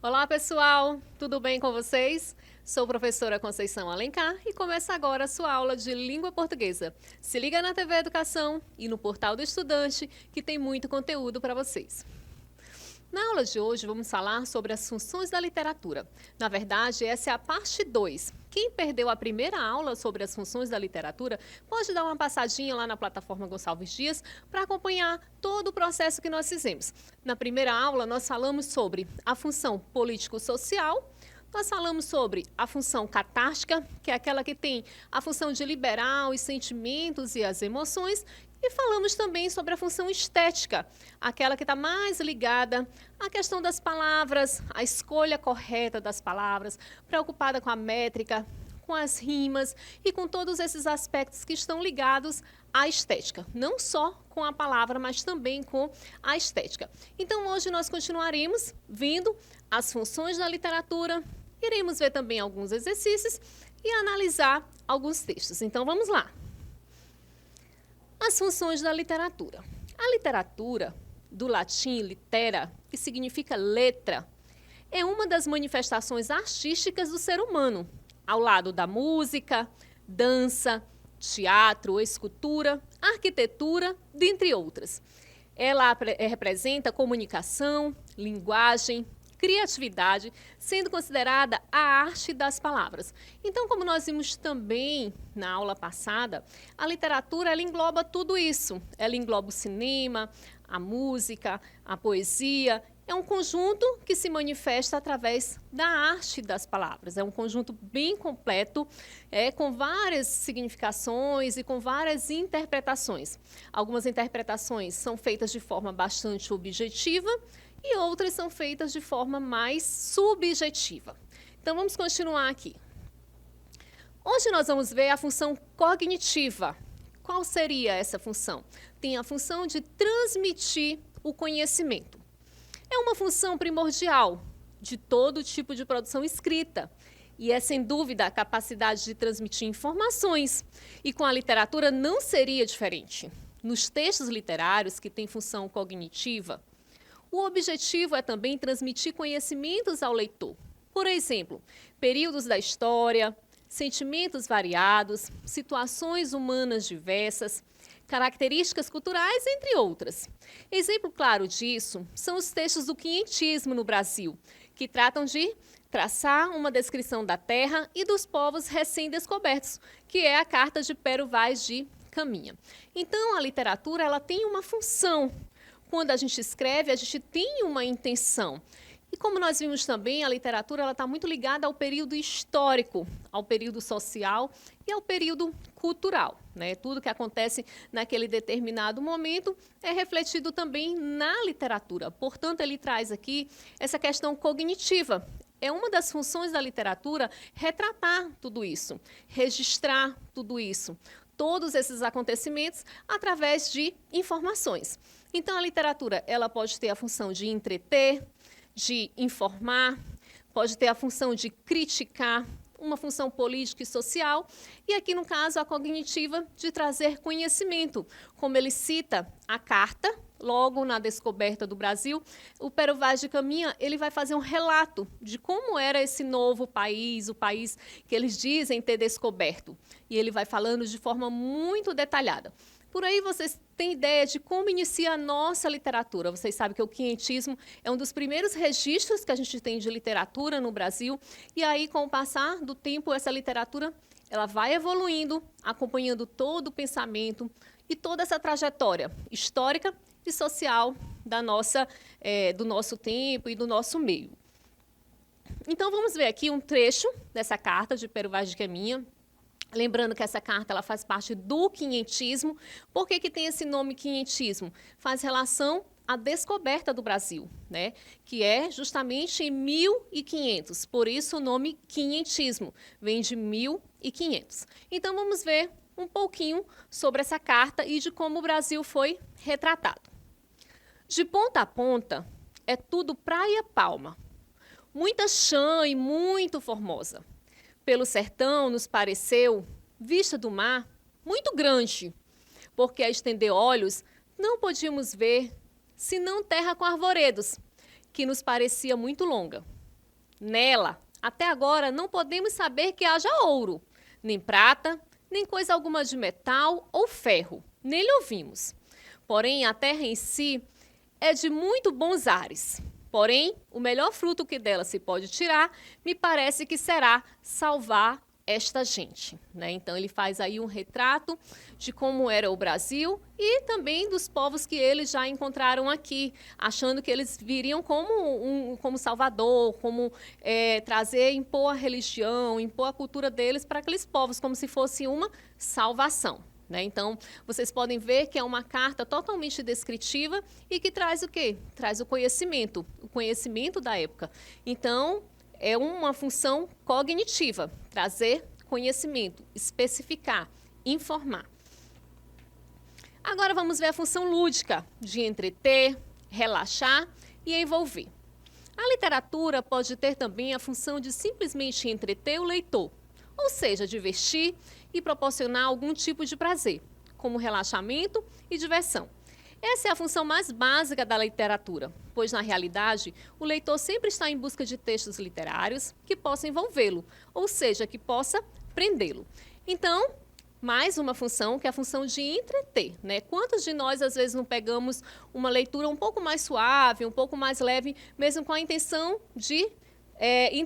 Olá, pessoal! Tudo bem com vocês? Sou professora Conceição Alencar e começa agora a sua aula de língua portuguesa. Se liga na TV Educação e no Portal do Estudante, que tem muito conteúdo para vocês. Na aula de hoje, vamos falar sobre as funções da literatura. Na verdade, essa é a parte 2. Quem perdeu a primeira aula sobre as funções da literatura, pode dar uma passadinha lá na plataforma Gonçalves Dias para acompanhar todo o processo que nós fizemos. Na primeira aula, nós falamos sobre a função político-social, nós falamos sobre a função catártica, que é aquela que tem a função de liberar os sentimentos e as emoções, e falamos também sobre a função estética, aquela que está mais ligada à questão das palavras, a escolha correta das palavras, preocupada com a métrica, com as rimas e com todos esses aspectos que estão ligados à estética. Não só com a palavra, mas também com a estética. Então, hoje nós continuaremos vendo as funções da literatura, iremos ver também alguns exercícios e analisar alguns textos. Então, vamos lá. As funções da literatura. A literatura, do latim litera, que significa letra, é uma das manifestações artísticas do ser humano, ao lado da música, dança, teatro, escultura, arquitetura, dentre outras. Ela representa comunicação, linguagem, criatividade, sendo considerada a arte das palavras. Então, como nós vimos também na aula passada, a literatura ela engloba tudo isso. Ela engloba o cinema, a música, a poesia. É um conjunto que se manifesta através da arte das palavras. É um conjunto bem completo, com várias significações e com várias interpretações. Algumas interpretações são feitas de forma bastante objetiva e outras são feitas de forma mais subjetiva. Então, vamos continuar aqui. Hoje nós vamos ver a função cognitiva. Qual seria essa função? Tem a função de transmitir o conhecimento. É uma função primordial de todo tipo de produção escrita e é, sem dúvida, a capacidade de transmitir informações. E com a literatura não seria diferente. Nos textos literários que têm função cognitiva, o objetivo é também transmitir conhecimentos ao leitor. Por exemplo, períodos da história, sentimentos variados, situações humanas diversas, características culturais, entre outras. Exemplo claro disso são os textos do quinhentismo no Brasil, que tratam de traçar uma descrição da terra e dos povos recém-descobertos, que é a carta de Pero Vaz de Caminha. Então, a literatura ela tem uma função. Quando a gente escreve, a gente tem uma intenção. E como nós vimos também, a literatura está muito ligada ao período histórico, ao período social e ao período cultural. Tudo que acontece naquele determinado momento é refletido também na literatura. Portanto, ele traz aqui essa questão cognitiva. É uma das funções da literatura retratar tudo isso, registrar tudo isso, todos esses acontecimentos através de informações. Então, a literatura ela pode ter a função de entreter, de informar, pode ter a função de criticar, uma função política e social, e aqui, no caso, a cognitiva de trazer conhecimento. Como ele cita a carta, logo na descoberta do Brasil, o Pero Vaz de Caminha ele vai fazer um relato de como era esse novo país, o país que eles dizem ter descoberto. E ele vai falando de forma muito detalhada. Por aí vocês têm ideia de como inicia a nossa literatura. Vocês sabem que o quinhentismo é um dos primeiros registros que a gente tem de literatura no Brasil. E aí, com o passar do tempo, essa literatura ela vai evoluindo, acompanhando todo o pensamento e toda essa trajetória histórica e social do nosso tempo e do nosso meio. Então, vamos ver aqui um trecho dessa carta de Pero Vaz de Caminha. Lembrando que essa carta ela faz parte do quinhentismo. Por que tem esse nome quinhentismo? Faz relação à descoberta do Brasil, que é justamente em 1500. Por isso o nome quinhentismo, vem de 1500. Então vamos ver um pouquinho sobre essa carta e de como o Brasil foi retratado. De ponta a ponta é tudo praia palma, muita chã e muito formosa. pelo sertão nos pareceu, vista do mar, muito grande, porque a estender olhos não podíamos ver, senão terra com arvoredos, que nos parecia muito longa. Nela, até agora, não podemos saber que haja ouro, nem prata, nem coisa alguma de metal ou ferro, nem lhe ouvimos. Porém, a terra em si é de muito bons ares. Porém, o melhor fruto que dela se pode tirar, me parece que será salvar esta gente, né? Então, ele faz aí um retrato de como era o Brasil e também dos povos que eles já encontraram aqui, achando que eles viriam como Salvador, como trazer, impor a religião, impor a cultura deles para aqueles povos, como se fosse uma salvação. Né? Então, vocês podem ver que é uma carta totalmente descritiva e que traz o quê? Traz o conhecimento da época. Então, é uma função cognitiva, trazer conhecimento, especificar, informar. Agora vamos ver a função lúdica, de entreter, relaxar e envolver. A literatura pode ter também a função de simplesmente entreter o leitor, ou seja, divertir e proporcionar algum tipo de prazer, como relaxamento e diversão. Essa é a função mais básica da literatura, pois, na realidade, o leitor sempre está em busca de textos literários que possam envolvê-lo, ou seja, que possa prendê-lo. Então, mais uma função, que é a função de entreter, né? Quantos de nós, às vezes, não pegamos uma leitura um pouco mais suave, um pouco mais leve, mesmo com a intenção de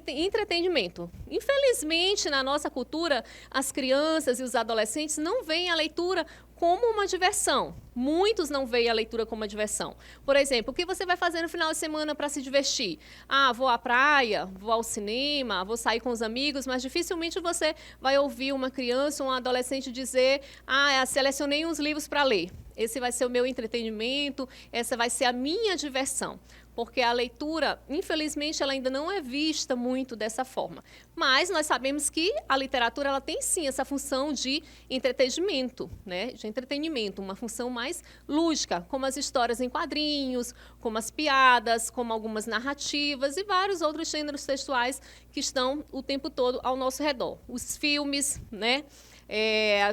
entretenimento. Infelizmente, na nossa cultura, as crianças e os adolescentes não veem a leitura como uma diversão. Muitos não veem a leitura como uma diversão. Por exemplo, o que você vai fazer no final de semana para se divertir? Ah, vou à praia, vou ao cinema, vou sair com os amigos, mas dificilmente você vai ouvir uma criança ou um adolescente dizer: ah, selecionei uns livros para ler. Esse vai ser o meu entretenimento, essa vai ser a minha diversão. Porque a leitura, infelizmente, ela ainda não é vista muito dessa forma. Mas nós sabemos que a literatura ela tem sim essa função de entretenimento, né? De entretenimento, uma função mais lúdica, como as histórias em quadrinhos, como as piadas, como algumas narrativas e vários outros gêneros textuais que estão o tempo todo ao nosso redor. Os filmes, né?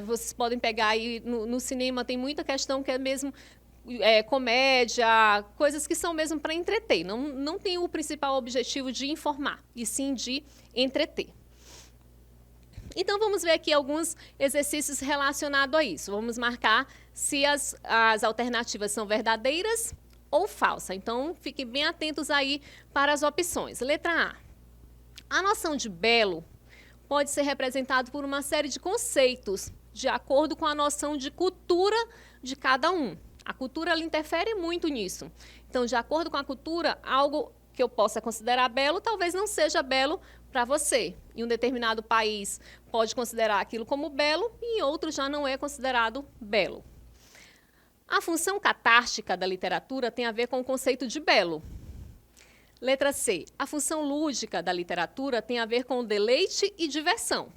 Vocês podem pegar aí no cinema, tem muita questão que é mesmo comédia, coisas que são mesmo para entreter. Não tem o principal objetivo de informar, e sim de entreter. Então, vamos ver aqui alguns exercícios relacionados a isso. Vamos marcar se as alternativas são verdadeiras ou falsas. Então, fiquem bem atentos aí para as opções. Letra A. A noção de belo pode ser representado por uma série de conceitos, de acordo com a noção de cultura de cada um. A cultura ela interfere muito nisso. Então, de acordo com a cultura, algo que eu possa considerar belo, talvez não seja belo para você. Em um determinado país, pode considerar aquilo como belo, e em outro já não é considerado belo. A função catártica da literatura tem a ver com o conceito de belo. Letra C. A função lúdica da literatura tem a ver com deleite e diversão.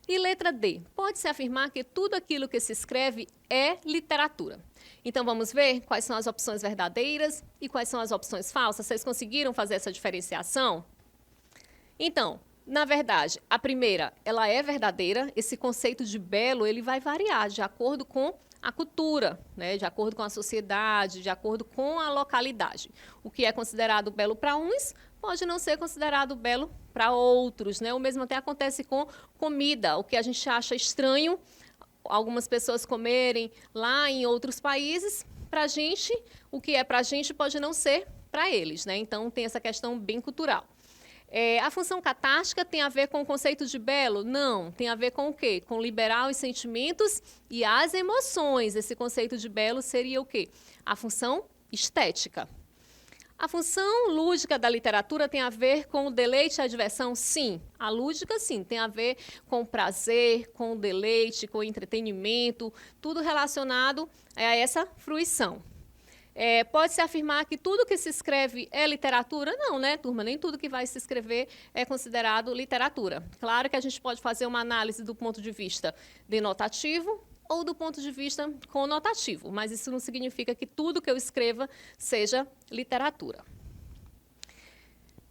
E letra D. Pode-se afirmar que tudo aquilo que se escreve é literatura. Então, vamos ver quais são as opções verdadeiras e quais são as opções falsas. Vocês conseguiram fazer essa diferenciação? Então, na verdade, a primeira, ela é verdadeira. Esse conceito de belo, ele vai variar de acordo com a cultura, né? De acordo com a sociedade, de acordo com a localidade. O que é considerado belo para uns pode não ser considerado belo para outros, né? O mesmo até acontece com comida. O que a gente acha estranho algumas pessoas comerem lá em outros países, para a gente, o que é para a gente pode não ser para eles, né? Então, tem essa questão bem cultural. A função catártica tem a ver com o conceito de belo? Não. Tem a ver com o quê? Com liberar os sentimentos e as emoções. Esse conceito de belo seria o quê? A função estética. A função lúdica da literatura tem a ver com o deleite e a diversão? Sim. A lúdica, sim, tem a ver com o prazer, com o deleite, com o entretenimento, tudo relacionado a essa fruição. Pode-se afirmar que tudo que se escreve é literatura? Não, né, turma? Nem tudo que vai se escrever é considerado literatura. Claro que a gente pode fazer uma análise do ponto de vista denotativo ou do ponto de vista conotativo, mas isso não significa que tudo que eu escreva seja literatura.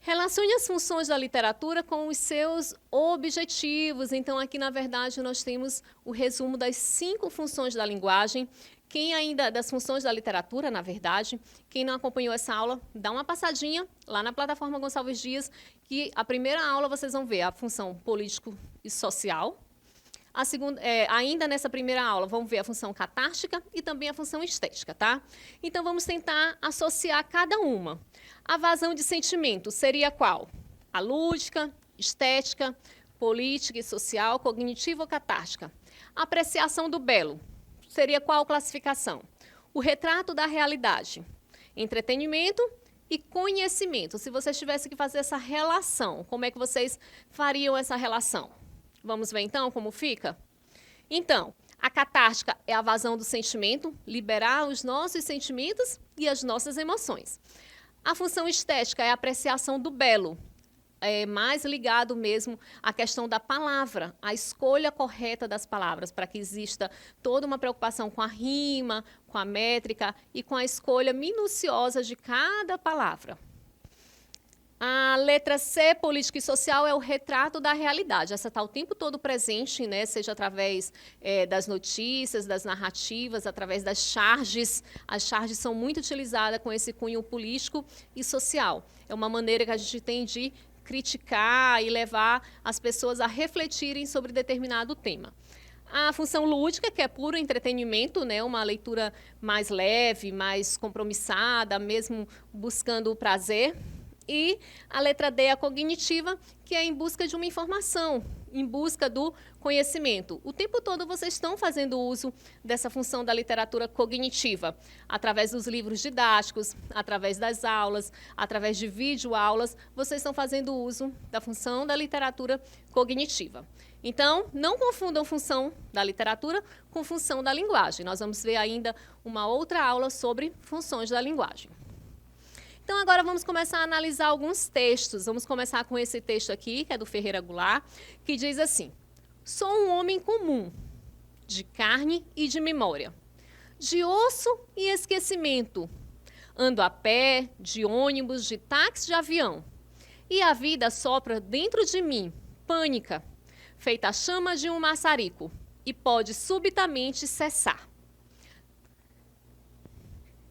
Relacione as funções da literatura com os seus objetivos. Então, aqui, na verdade, nós temos o resumo das 5 funções da linguagem. Quem ainda, das funções da literatura, na verdade, quem não acompanhou essa aula, dá uma passadinha lá na plataforma Gonçalves Dias, que a primeira aula vocês vão ver a função político e social. A segunda, ainda nessa primeira aula, vamos ver a função catártica e também a função estética, tá? Então, vamos tentar associar cada uma. A vazão de sentimento seria qual? A lúdica, estética, política e social, cognitiva ou catártica. A apreciação do belo seria qual classificação? O retrato da realidade, entretenimento e conhecimento. Se vocês tivessem que fazer essa relação, como é que vocês fariam essa relação? Vamos ver então como fica? Então, a catártica é a vazão do sentimento, liberar os nossos sentimentos e as nossas emoções. A função estética é a apreciação do belo, é mais ligado mesmo à questão da palavra, a escolha correta das palavras, para que exista toda uma preocupação com a rima, com a métrica e com a escolha minuciosa de cada palavra. A letra C, política e social, é o retrato da realidade. Essa está o tempo todo presente, né? Seja através das notícias, das narrativas, através das charges. As charges são muito utilizadas com esse cunho político e social. É uma maneira que a gente tem de criticar e levar as pessoas a refletirem sobre determinado tema. A função lúdica, que é puro entretenimento, né? Uma leitura mais leve, mais compromissada, mesmo buscando o prazer. E a letra D, a cognitiva, que é em busca de uma informação, em busca do conhecimento. O tempo todo vocês estão fazendo uso dessa função da literatura cognitiva, através dos livros didáticos, através das aulas, através de videoaulas, vocês estão fazendo uso da função da literatura cognitiva. Então, não confundam função da literatura com função da linguagem. Nós vamos ver ainda uma outra aula sobre funções da linguagem. Então, agora vamos começar a analisar alguns textos. Vamos começar com esse texto aqui, que é do Ferreira Goulart, que diz assim: sou um homem comum, de carne e de memória, de osso e esquecimento. Ando a pé, de ônibus, de táxi, de avião. E a vida sopra dentro de mim, pânica, feita a chama de um maçarico, e pode subitamente cessar.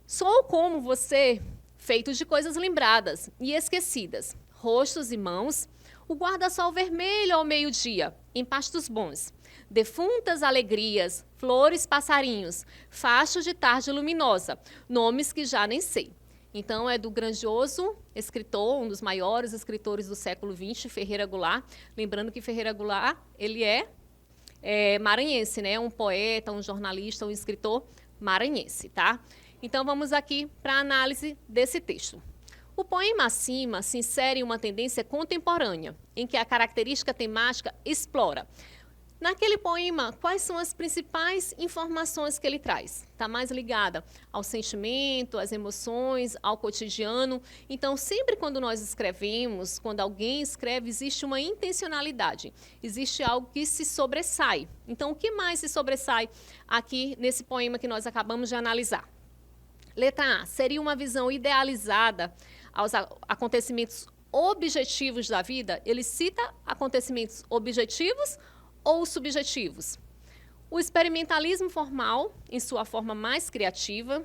Sou como você, feito de coisas lembradas e esquecidas, rostos e mãos, o guarda-sol vermelho ao meio-dia, em pastos bons, defuntas alegrias, flores, passarinhos, fachos de tarde luminosa, nomes que já nem sei. Então, é do grandioso escritor, um dos maiores escritores do século XX, Ferreira Goulart. Lembrando que Ferreira Goulart, ele é maranhense, né? Um poeta, um jornalista, um escritor maranhense, tá? Então, vamos aqui para a análise desse texto. O poema acima se insere em uma tendência contemporânea, em que a característica temática explora. Naquele poema, quais são as principais informações que ele traz? Está mais ligada ao sentimento, às emoções, ao cotidiano. Então, sempre quando nós escrevemos, quando alguém escreve, existe uma intencionalidade, existe algo que se sobressai. Então, o que mais se sobressai aqui nesse poema que nós acabamos de analisar? Letra A, seria uma visão idealizada aos acontecimentos objetivos da vida. Ele cita acontecimentos objetivos ou subjetivos. O experimentalismo formal, em sua forma mais criativa.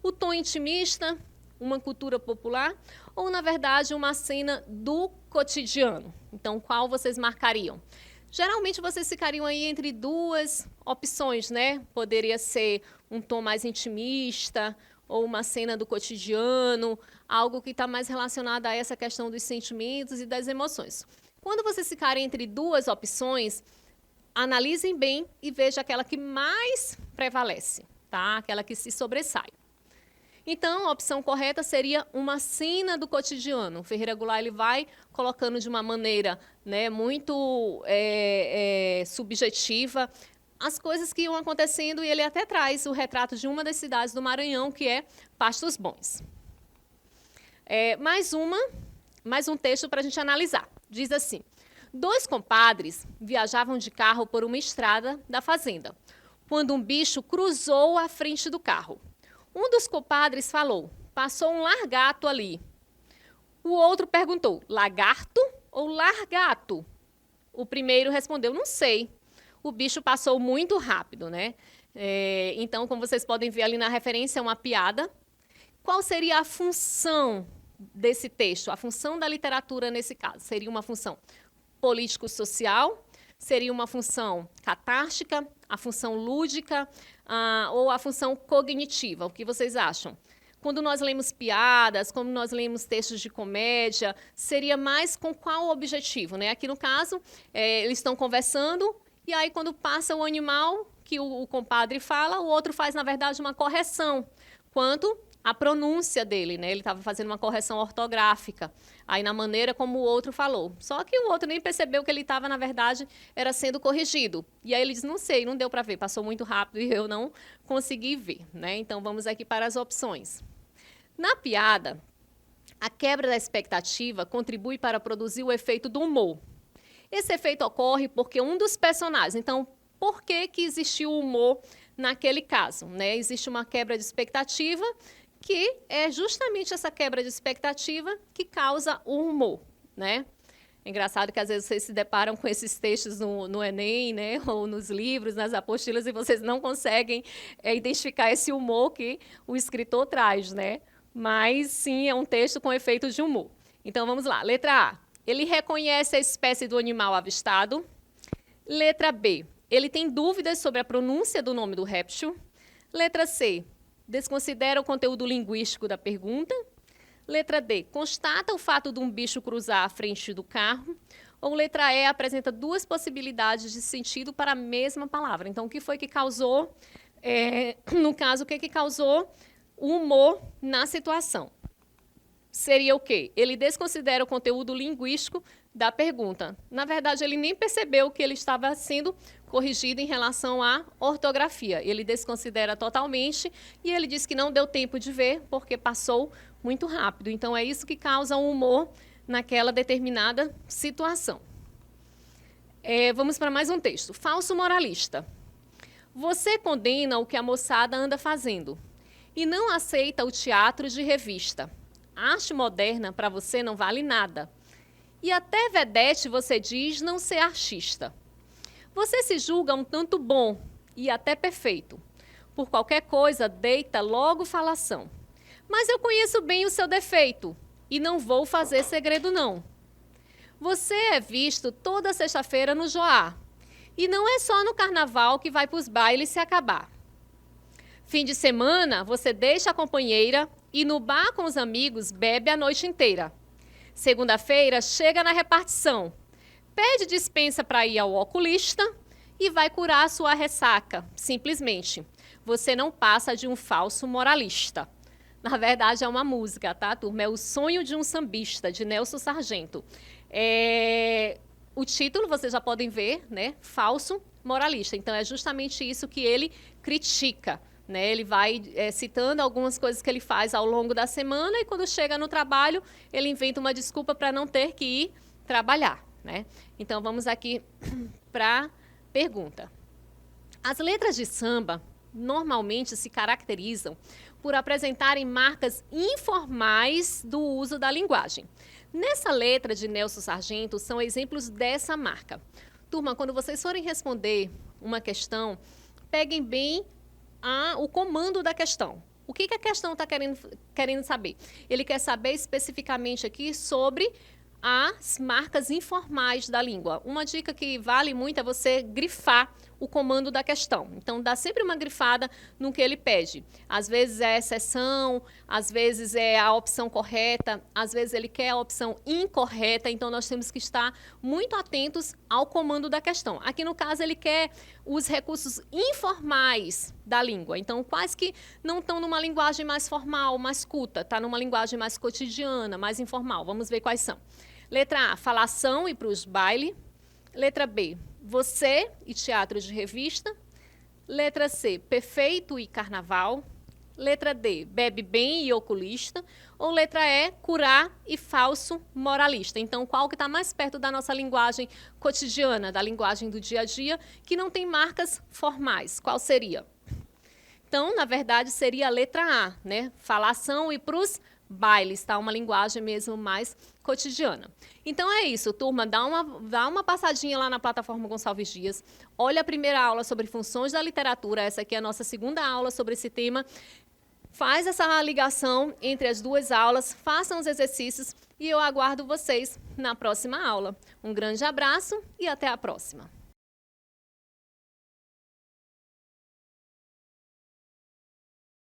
O tom intimista, uma cultura popular. Ou, na verdade, uma cena do cotidiano. Então, qual vocês marcariam? Geralmente, vocês ficariam aí entre duas opções, né? Poderia ser um tom mais intimista, ou uma cena do cotidiano, algo que está mais relacionado a essa questão dos sentimentos e das emoções. Quando vocês ficarem entre duas opções, analisem bem e vejam aquela que mais prevalece, tá? Aquela que se sobressai. Então, a opção correta seria uma cena do cotidiano. O Ferreira Goulart ele vai colocando de uma maneira, né, muito subjetiva as coisas que iam acontecendo, e ele até traz o retrato de uma das cidades do Maranhão, que é Pastos Bons. Mais um texto para a gente analisar. Diz assim: 2 compadres viajavam de carro por uma estrada da fazenda, quando um bicho cruzou à frente do carro. Um dos compadres falou: passou um largato ali. O outro perguntou, lagarto ou largato? O primeiro respondeu, não sei. O bicho passou muito rápido, né? Então, como vocês podem ver ali na referência, é uma piada. Qual seria a função desse texto? A função da literatura nesse caso? Seria uma função político-social? Seria uma função catártica? A função lúdica? Ou a função cognitiva? O que vocês acham? Quando nós lemos piadas, quando nós lemos textos de comédia, seria mais com qual objetivo, né? Aqui no caso, eles estão conversando e aí quando passa o animal que o compadre fala, o outro faz, na verdade, uma correção quanto à pronúncia dele, né? Ele estava fazendo uma correção ortográfica, aí na maneira como o outro falou. Só que o outro nem percebeu que ele estava, na verdade, era sendo corrigido. E aí ele diz, não sei, não deu para ver, passou muito rápido e eu não consegui ver, né? Então, vamos aqui para as opções. Na piada, a quebra da expectativa contribui para produzir o efeito do humor. Esse efeito ocorre porque um dos personagens... Então, por que existiu o humor naquele caso, né? Existe uma quebra de expectativa, que é justamente essa quebra de expectativa que causa o humor, né? É engraçado que às vezes vocês se deparam com esses textos no Enem, né? Ou nos livros, nas apostilas, e vocês não conseguem identificar esse humor que o escritor traz, né? Mas sim, é um texto com efeito de humor. Então vamos lá. Letra A. Ele reconhece a espécie do animal avistado. Letra B. Ele tem dúvidas sobre a pronúncia do nome do réptil. Letra C. Desconsidera o conteúdo linguístico da pergunta. Letra D. Constata o fato de um bicho cruzar à frente do carro. Ou letra E. Apresenta duas possibilidades de sentido para a mesma palavra. Então, o que foi que causou, no caso, o que causou o humor na situação? Seria o quê? Ele desconsidera o conteúdo linguístico da pergunta. Na verdade, ele nem percebeu que ele estava sendo corrigido em relação à ortografia. Ele desconsidera totalmente e ele diz que não deu tempo de ver porque passou muito rápido. Então, é isso que causa um humor naquela determinada situação. Vamos para mais um texto. Falso moralista. Você condena o que a moçada anda fazendo e não aceita o teatro de revista. A arte moderna para você não vale nada. E até vedete você diz não ser artista. Você se julga um tanto bom e até perfeito. Por qualquer coisa, deita logo falação. Mas eu conheço bem o seu defeito e não vou fazer segredo não. Você é visto toda sexta-feira no Joá. E não é só no carnaval que vai para os bailes se acabar. Fim de semana, você deixa a companheira e no bar com os amigos bebe a noite inteira. Segunda-feira, chega na repartição. Pede dispensa para ir ao oculista e vai curar a sua ressaca. Simplesmente, você não passa de um falso moralista. Na verdade, é uma música, tá, turma? É O Sonho de um Sambista, de Nelson Sargento. O título, vocês já podem ver, né? Falso moralista. Então, é justamente isso que ele critica, né? Ele vai citando algumas coisas que ele faz ao longo da semana e quando chega no trabalho, ele inventa uma desculpa para não ter que ir trabalhar, né? Então, vamos aqui para a pergunta. As letras de samba normalmente se caracterizam por apresentarem marcas informais do uso da linguagem. Nessa letra de Nelson Sargento, são exemplos dessa marca. Turma, quando vocês forem responder uma questão, peguem bem o comando da questão. O que a questão está querendo saber? Ele quer saber especificamente aqui sobre as marcas informais da língua. Uma dica que vale muito é você grifar o comando da questão. Então, dá sempre uma grifada no que ele pede. Às vezes é a exceção, às vezes é a opção correta, às vezes ele quer a opção incorreta. Então, nós temos que estar muito atentos ao comando da questão. Aqui, no caso, ele quer os recursos informais da língua. Então, quais que não estão numa linguagem mais formal, mais culta, está numa linguagem mais cotidiana, mais informal. Vamos ver quais são. Letra A, falação e para os baile. Letra B, você e teatro de revista. Letra C, perfeito e carnaval. Letra D, bebe bem e oculista. Ou letra E, curar e falso moralista. Então, qual que está mais perto da nossa linguagem cotidiana, da linguagem do dia a dia, que não tem marcas formais? Qual seria? Então, na verdade, seria a letra A, né? Falação e para os bailes, tá? Uma linguagem mesmo mais cotidiana. Então é isso, turma, dá uma passadinha lá na plataforma Gonçalves Dias, olha a primeira aula sobre funções da literatura, essa aqui é a nossa segunda aula sobre esse tema. Faz essa ligação entre as duas aulas, façam os exercícios e eu aguardo vocês na próxima aula. Um grande abraço e até a próxima.